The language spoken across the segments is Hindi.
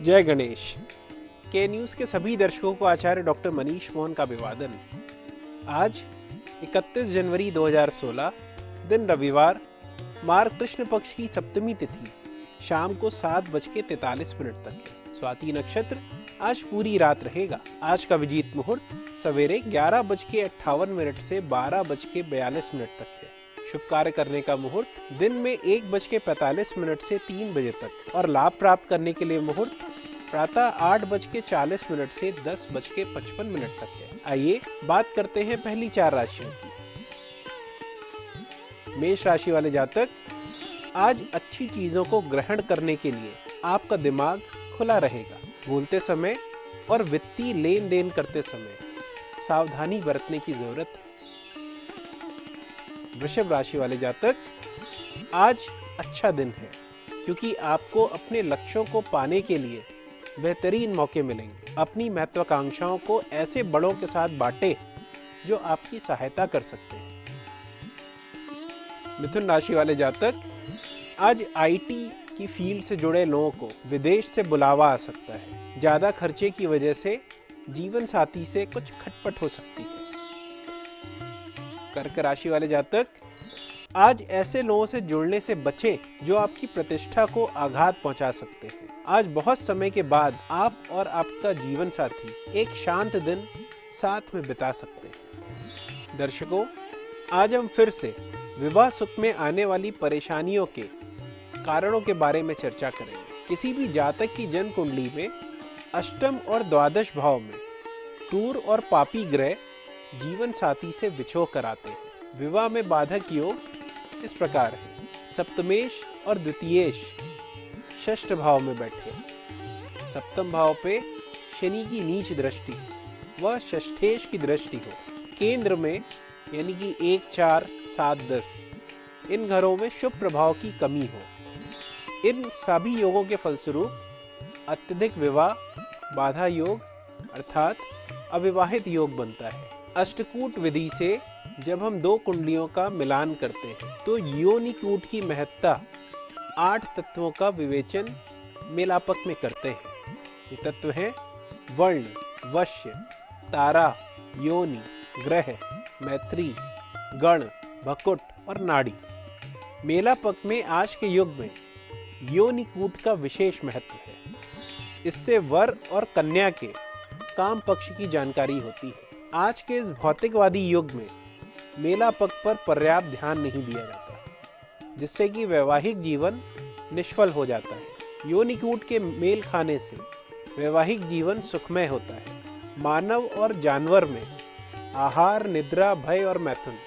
जय गणेश। के न्यूज़ के सभी दर्शकों को आचार्य डॉक्टर मनीष मोहन का अभिवादन। आज 31 जनवरी 2016 दिन रविवार, मार्ग कृष्ण पक्ष की सप्तमी तिथि शाम को 7:43 तक है। स्वाति नक्षत्र आज पूरी रात रहेगा। आज का विजीत मुहूर्त सवेरे 11:58 से 12:42 तक है। शुभ कार्य करने का मुहूर्त दिन में 1:45 से 3 बजे तक और लाभ प्राप्त करने के लिए मुहूर्त प्रातः 8:40 से 10:55 तक है। आइए बात करते हैं पहली 4 राशियों की। मेष राशि वाले जातक, आज अच्छी चीजों को ग्रहण करने के लिए आपका दिमाग खुला रहेगा। बोलते समय और वित्तीय लेन देन करते समय सावधानी बरतने की जरूरत है। वृषभ राशि वाले जातक, आज अच्छा दिन है क्योंकि आपको अपने लक्ष्यों को पाने के लिए बेहतरीन मौके मिलेंगे। अपनी महत्वाकांक्षाओं को ऐसे बड़ों के साथ बांटें जो आपकी सहायता कर सकते हैं। मिथुन राशि वाले जातक, आज आईटी की फील्ड से जुड़े लोगों को विदेश से बुलावा आ सकता है। ज्यादा खर्चे की वजह से जीवन साथी से कुछ खटपट हो सकती है। कर्क राशि वाले जातक, आज ऐसे लोगों से जुड़ने से बचें जो आपकी प्रतिष्ठा को आघात पहुंचा सकते हैं। आज बहुत समय के बाद आप और आपका जीवन साथी एक शांत दिन साथ में बिता सकते हैं। दर्शकों, आज हम फिर से विवाह सुख में आने वाली परेशानियों के कारणों के बारे में चर्चा करेंगे। किसी भी जातक की जन्म कुंडली में अष्टम और द्वादश भाव में टूर और पापी ग्रह जीवन साथी से विछोह कराते हैं। विवाह में बाधक योग इस प्रकार है। सप्तमेश और द्वितीयेश षष्ठ भाव में बैठे, सप्तम भाव पे शनि की नीच दृष्टि व षष्ठेश की दृष्टि हो, केंद्र में यानी कि 1, 4, 7, 10 इन घरों में शुभ प्रभाव की कमी हो। इन सभी योगों के फलस्वरूप अत्यधिक विवाह बाधा योग अर्थात अविवाहित योग बनता है। अष्टकूट विधि से जब हम 2 कुंडलियों का मिलान करते हैं तो योनिकूट की महत्ता 8 तत्वों का विवेचन मेलापक में करते हैं। ये तत्व हैं वर्ण, वश्य, तारा, योनि, ग्रह, मैत्री, गण, भकुट और नाड़ी। मेलापक में आज के युग में योनिकूट का विशेष महत्व है। इससे वर और कन्या के काम पक्ष की जानकारी होती है। आज के इस भौतिकवादी युग में मेलापक पर पर्याप्त ध्यान नहीं दिया जाता, जिससे कि वैवाहिक जीवन निष्फल हो जाता है। योनिकूट के मेल खाने से वैवाहिक जीवन सुखमय होता है। मानव और जानवर में आहार, निद्रा, भय और मैथुन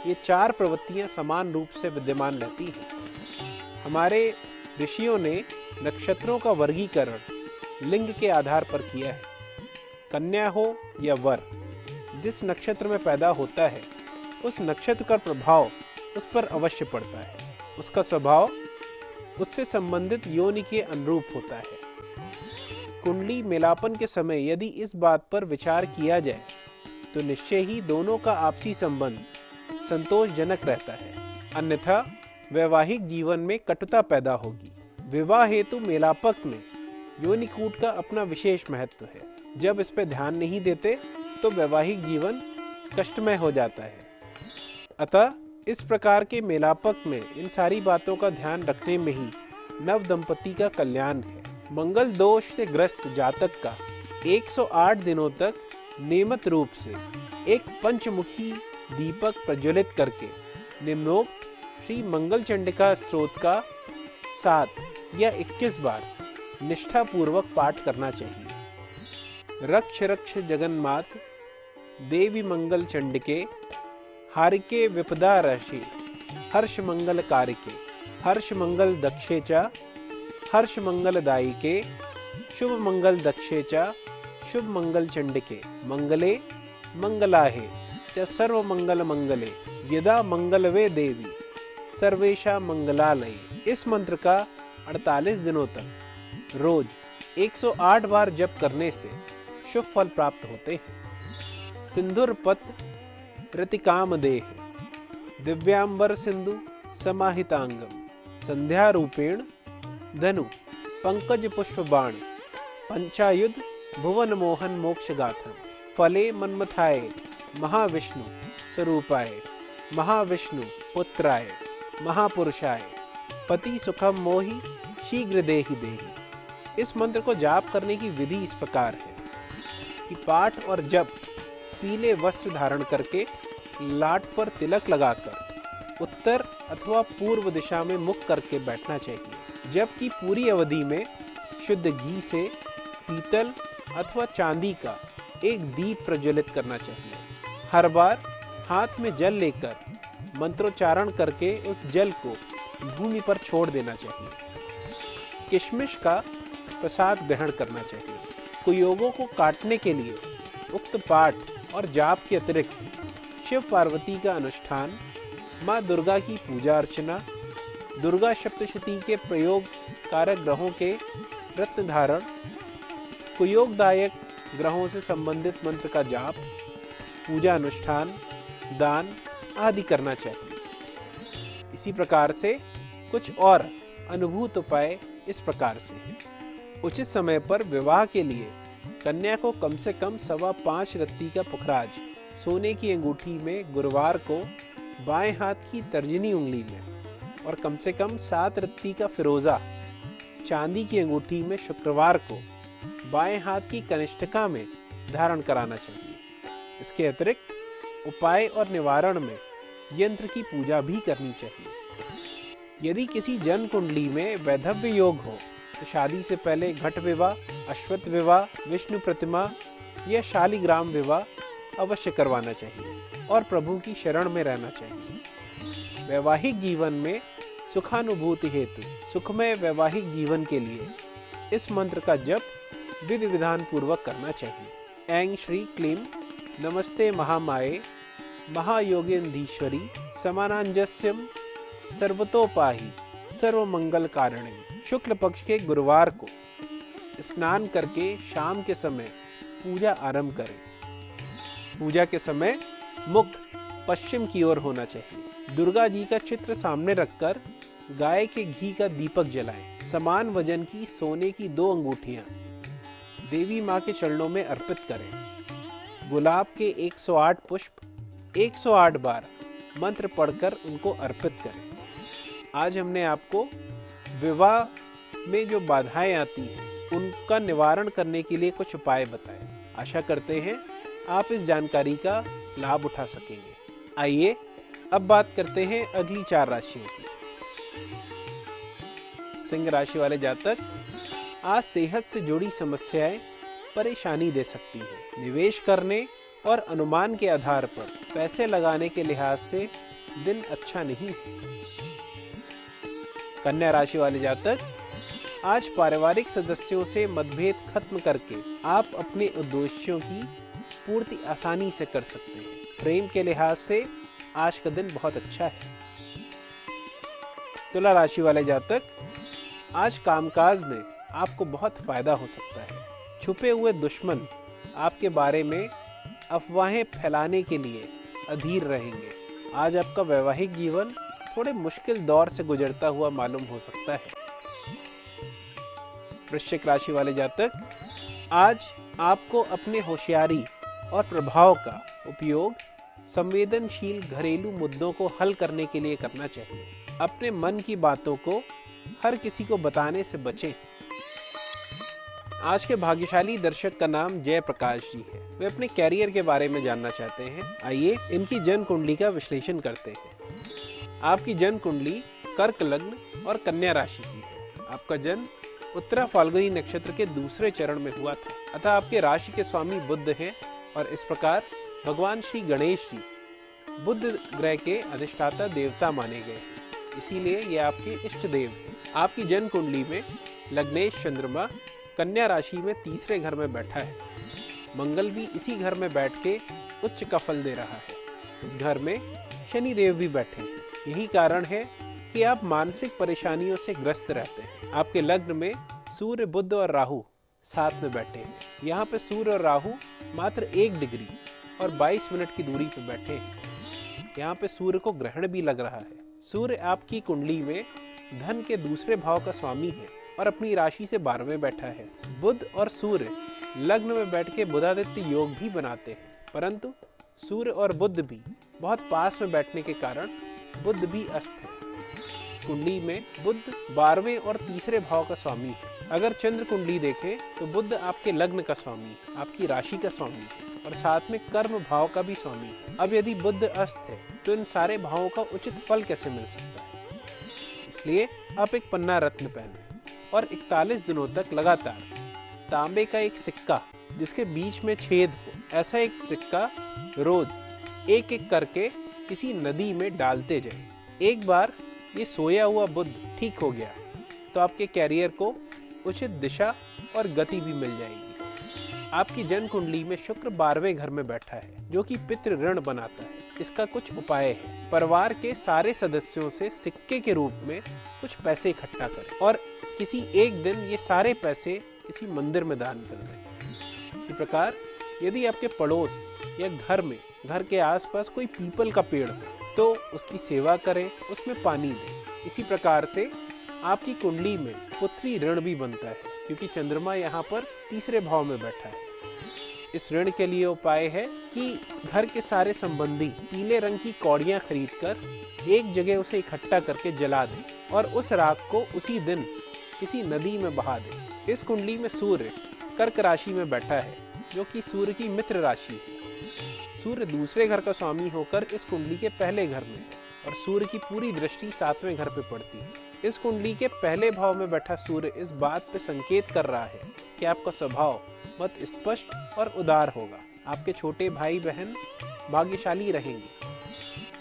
ये 4 प्रवृत्तियां समान रूप से विद्यमान रहती हैं। हमारे ऋषियों ने नक्षत्रों का वर्गीकरण लिंग के आधार पर किया है। कन्या हो या वर, जिस नक्षत्र में पैदा होता है उस नक्षत्र का प्रभाव उस पर अवश्य पड़ता है। उसका स्वभाव उससे संबंधित योनि के अनुरूप होता है। कुंडली मेलापन के समय यदि इस बात पर विचार किया जाए तो निश्चय ही दोनों का आपसी संबंध संतोषजनक रहता है, अन्यथा वैवाहिक जीवन में कटुता पैदा होगी। विवाह हेतु मेलापक में योनिकूट का अपना विशेष महत्व है। जब इस पर ध्यान नहीं देते तो वैवाहिक जीवन कष्टमय हो जाता है। अतः इस प्रकार के मेलापक में इन सारी बातों का ध्यान रखने में ही नव दंपति का कल्याण है। मंगल दोष से ग्रस्त जातक का 108 दिनों तक नियमित रूप से एक पंचमुखी दीपक प्रज्वलित करके निम्नोक्त श्री मंगल चंडिका स्तोत्र का 7 या 21 बार निष्ठापूर्वक पाठ करना चाहिए। रक्ष रक्ष जगन्मात देवी मंगल चंडिके, हारिके विपदा रशे, हर्ष मंगल कारिके, हर्ष मंगल दक्षे च, हर्ष मंगल दायिके, शुभ मंगल दक्षे च, शुभ मंगल चंडिके, मंगले मंगलाहे च सर्व मंगल मंगले, यदा मंगलवे देवी सर्वेशा मंगलालये। इस मंत्र का 48 दिनों तक रोज 108 बार जप करने से शुभ फल प्राप्त होते हैं। सिंधुर पत्र प्रतिकाम देह, दिव्यांबर सिंधु समाहितांगम, संध्या रूपेण धनु पंकज पुष्प बाण, पंचायुध भुवन मोहन मोक्ष गाथम, फले मन्मथाय महाविष्णु स्वरूपाय, महाविष्णु पुत्राय महापुरुषाय, पति सुखम मोहि शीघ्र देहि देहि। इस मंत्र को जाप करने की विधि इस प्रकार है कि पाठ और जप पीले वस्त्र धारण करके लाट पर तिलक लगाकर उत्तर अथवा पूर्व दिशा में मुख करके बैठना चाहिए। जप की पूरी अवधि में शुद्ध घी से पीतल अथवा चांदी का एक दीप प्रज्वलित करना चाहिए। हर बार हाथ में जल लेकर मंत्रोच्चारण करके उस जल को भूमि पर छोड़ देना चाहिए। किशमिश का प्रसाद ग्रहण करना चाहिए। कुयोगों को काटने के लिए उक्त पाठ और जाप के अतिरिक्त शिव पार्वती का अनुष्ठान, माँ दुर्गा की पूजा अर्चना, दुर्गा सप्तशती के प्रयोग कारक ग्रहों के रत्न धारण, कुयोगदायक ग्रहों से संबंधित मंत्र का जाप, पूजा अनुष्ठान, दान आदि करना चाहिए। इसी प्रकार से कुछ और अनुभूत उपाय इस प्रकार से हैं। उचित समय पर विवाह के लिए कन्या को कम से कम 5.25 रत्ती का पुखराज सोने की अंगूठी में गुरुवार को बाएं हाथ की तर्जनी उंगली में और कम से कम 7 रत्ती का फिरोजा चांदी की अंगूठी में शुक्रवार को बाएं हाथ की कनिष्ठिका में धारण कराना चाहिए। इसके अतिरिक्त उपाय और निवारण में यंत्र की पूजा भी करनी चाहिए। यदि किसी जन्म कुंडली में वैधव्य योग हो तो शादी से पहले घट विवाह, अश्वत्थ विवाह, विष्णु प्रतिमा या शालिग्राम विवाह अवश्य करवाना चाहिए और प्रभु की शरण में रहना चाहिए। वैवाहिक जीवन में सुखानुभूति हेतु सुखमय वैवाहिक जीवन के लिए इस मंत्र का जप विधि विधान पूर्वक करना चाहिए। ऐं श्री क्लीं नमस्ते महामाये महायोगेंधीश्वरी समानांजस्यम सर्वतोपाहि सर्वमंगल कारिणी। शुक्ल पक्ष के गुरुवार को स्नान करके शाम के समय पूजा आरंभ करें। पूजा के समय मुख पश्चिम की ओर होना चाहिए। दुर्गा जी का चित्र सामने रखकर गाय के घी का दीपक जलाएं। समान वजन की सोने की 2 अंगूठियां देवी माँ के चरणों में अर्पित करें। गुलाब के 108 पुष्प 108 बार मंत्र पढ़कर उनको अर्पित करें। आज हमने आपको विवाह में जो बाधाएं आती हैं उनका निवारण करने के लिए कुछ उपाय बताए। आशा करते हैं आप इस जानकारी का लाभ उठा सकेंगे। आइए अब बात करते हैं अगली 4 राशियों की। सिंह राशि वाले जातक, आज सेहत से जुड़ी समस्याएं परेशानी दे सकती हैं। निवेश करने और अनुमान के आधार पर पैसे लगाने के लिहाज से दिन अच्छा नहीं है। कन्या राशि वाले जातक, आज पारिवारिक सदस्यों से मतभेद खत्म करके आप अपने उद्देश्यों की पूर्ति आसानी से कर सकते हैं। प्रेम के लिहाज से आज का दिन बहुत अच्छा है। तुला राशि वाले जातक, आज कामकाज में आपको बहुत फायदा हो सकता है। छुपे हुए दुश्मन आपके बारे में अफवाहें फैलाने के लिए अधीर रहेंगे। आज आपका वैवाहिक जीवन थोड़े मुश्किल दौर से गुजरता हुआ मालूम हो सकता है। वृश्चिक राशि वाले जातक, आज आपको अपने होशियारी और प्रभाव का उपयोग संवेदनशील घरेलू मुद्दों को हल करने के लिए करना चाहिए। अपने मन की बातों को हर किसी को बताने से बचें। आज के भाग्यशाली दर्शक का नाम जय प्रकाश जी है। वे अपने कैरियर के बारे में जानना चाहते हैं। आइए इनकी जन्म कुंडली का विश्लेषण करते हैं। आपकी जन्म कुंडली कर्क लग्न और कन्या राशि की है। आपका जन्म उत्तरा फाल्गुनी नक्षत्र के दूसरे चरण में हुआ था, अतः आपके राशि के स्वामी बुध हैं और इस प्रकार भगवान श्री गणेश जी बुध ग्रह के अधिष्ठाता देवता माने गए हैं, इसीलिए ये आपके इष्ट देव हैं। आपकी जन्म कुंडली में लग्नेश चंद्रमा कन्या राशि में तीसरे घर में बैठा है। मंगल भी इसी घर में बैठ के उच्च का फल दे रहा है। इस घर में शनि देव भी बैठे हैं। यही कारण है कि आप मानसिक परेशानियों से ग्रस्त रहते हैं। आपके लग्न में सूर्य, बुध और राहु साथ में बैठे हैं। यहाँ पे सूर्य और राहु मात्र 1 डिग्री और 22 मिनट की दूरी पर बैठे हैं। यहाँ पे सूर्य को ग्रहण भी लग रहा है। सूर्य आपकी कुंडली में धन के दूसरे भाव का स्वामी है और अपनी राशि से 12वें बैठा है। बुध और सूर्य लग्न में बैठ के बुधादित्य योग भी बनाते हैं, परंतु सूर्य और बुध भी बहुत पास में बैठने के कारण बुध भी अस्त है। कुंडली में बुध 12वें और तीसरे भाव का स्वामी है। अगर चंद्र कुंडली देखें तो बुध आपके लग्न का स्वामी है, आपकी राशि का स्वामी है और साथ में कर्म भाव का भी स्वामी है। अब यदि बुध अस्त है तो इन सारे भावों का उचित फल कैसे मिल सकता है? इसलिए आप एक पन्ना रत्न पहने और 41 दिनों तक लगातार तांबे का एक सिक्का जिसके बीच में छेद हो, ऐसा एक सिक्का रोज एक एक करके किसी नदी में डालते जाए। एक बार ये सोया हुआ बुध ठीक हो गया तो आपके कैरियर को उचित दिशा और गति भी मिल जाएगी। आपकी जन्म कुंडली में शुक्र 12वें घर में बैठा है जो कि पितृ ऋण बनाता है। इसका कुछ उपाय है। परिवार के सारे सदस्यों से सिक्के के रूप में कुछ पैसे इकट्ठा करें और किसी एक दिन ये सारे पैसे किसी मंदिर में दान कर दें। इसी प्रकार यदि आपके पड़ोस या घर के आसपास कोई पीपल का पेड़ हो तो उसकी सेवा करें, उसमें पानी दें। इसी प्रकार से आपकी कुंडली में पुत्री ऋण भी बनता है क्योंकि चंद्रमा यहाँ पर तीसरे भाव में बैठा है। इस ऋण के लिए उपाय है कि घर के सारे संबंधी पीले रंग की कौड़ियाँ खरीदकर एक जगह उसे इकट्ठा करके जला दें और उस राख को उसी दिन किसी नदी में बहा दें। इस कुंडली में सूर्य कर्क राशि में बैठा है जो कि सूर्य की मित्र राशि है। सूर्य दूसरे घर का स्वामी होकर इस कुंडली के पहले घर में और सूर्य की पूरी दृष्टि 7वें घर पे पड़ती है। इस कुंडली के पहले भाव में बैठा सूर्य इस बात पे संकेत कर रहा है कि आपका स्वभाव बहुत स्पष्ट और उदार होगा। आपके छोटे भाई बहन भाग्यशाली रहेंगे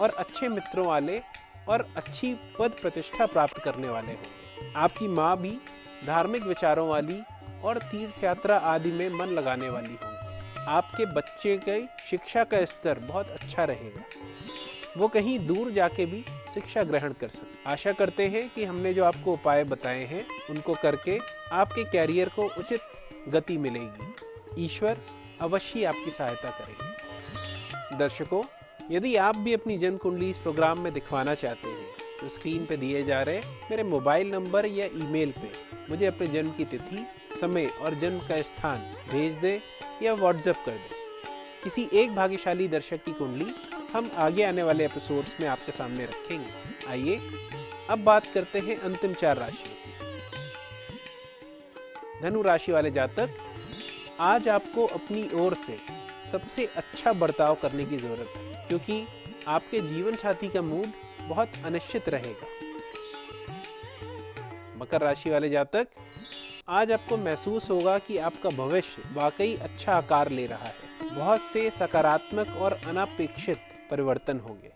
और अच्छे मित्रों वाले और अच्छी पद प्रतिष्ठा प्राप्त करने वाले होंगे। आपकी माँ भी धार्मिक विचारों वाली और तीर्थ यात्रा आदि में मन लगाने वाली होंगी। आपके बच्चे की शिक्षा का स्तर बहुत अच्छा रहेगा, वो कहीं दूर जाके भी शिक्षा ग्रहण कर सके। आशा करते हैं कि हमने जो आपको उपाय बताए हैं उनको करके आपके कैरियर को उचित गति मिलेगी। ईश्वर अवश्य आपकी सहायता करेंगे। दर्शकों, यदि आप भी अपनी जन्म कुंडली इस प्रोग्राम में दिखवाना चाहते हैं तो स्क्रीन पे दिए जा रहे मेरे मोबाइल नंबर या ईमेल पे मुझे अपने जन्म की तिथि, समय और जन्म का स्थान भेज दें या व्हाट्सएप कर दें। किसी एक भाग्यशाली दर्शक की कुंडली हम आगे आने वाले एपिसोड्स में आपके सामने रखेंगे। आइए अब बात करते हैं अंतिम 4 राशियों की। धनु राशि वाले जातक, आज आपको अपनी ओर से सबसे अच्छा बर्ताव करने की जरूरत है क्योंकि आपके जीवन साथी का मूड बहुत अनिश्चित रहेगा। मकर राशि वाले जातक, आज आपको महसूस होगा कि आपका भविष्य वाकई अच्छा आकार ले रहा है। बहुत से सकारात्मक और अनपेक्षित परिवर्तन होंगे।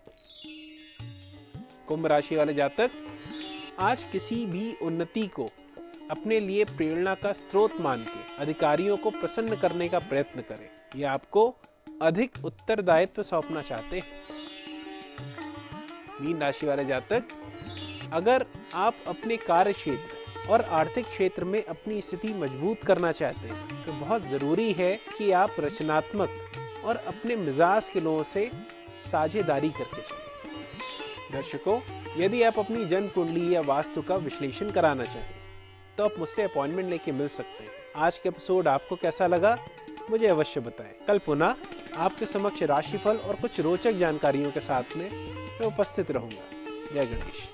कुंभ राशि वाले जातक, आज किसी भी उन्नति को अपने लिए प्रेरणा का स्रोत मान के अधिकारियों को प्रसन्न करने का प्रयत्न करें। ये आपको अधिक उत्तरदायित्व सौंपना चाहते हैं। मीन राशि वाले जातक, अगर आप अपने कार्य क्षेत्र और आर्थिक क्षेत्र में अपनी स्थिति मजबूत करना चाहते हैं तो बहुत ज़रूरी है कि आप रचनात्मक और अपने मिजाज के लोगों से साझेदारी करके चलें। दर्शकों, यदि आप अपनी जन्म कुंडली या वास्तु का विश्लेषण कराना चाहें तो आप मुझसे अपॉइंटमेंट लेके मिल सकते हैं। आज का एपिसोड आपको कैसा लगा मुझे अवश्य बताएं। कल पुनः आपके समक्ष राशिफल और कुछ रोचक जानकारियों के साथ में मैं उपस्थित रहूंगा। जय गणेश।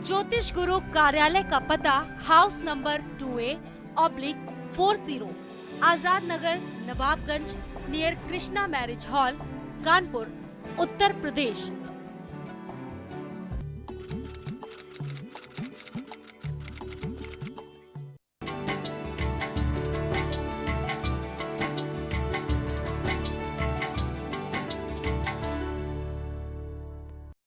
ज्योतिष गुरु कार्यालय का पता house number 2A/40, Azad Nagar, Nawabganj, near Krishna marriage hall, Kanpur, Uttar प्रदेश।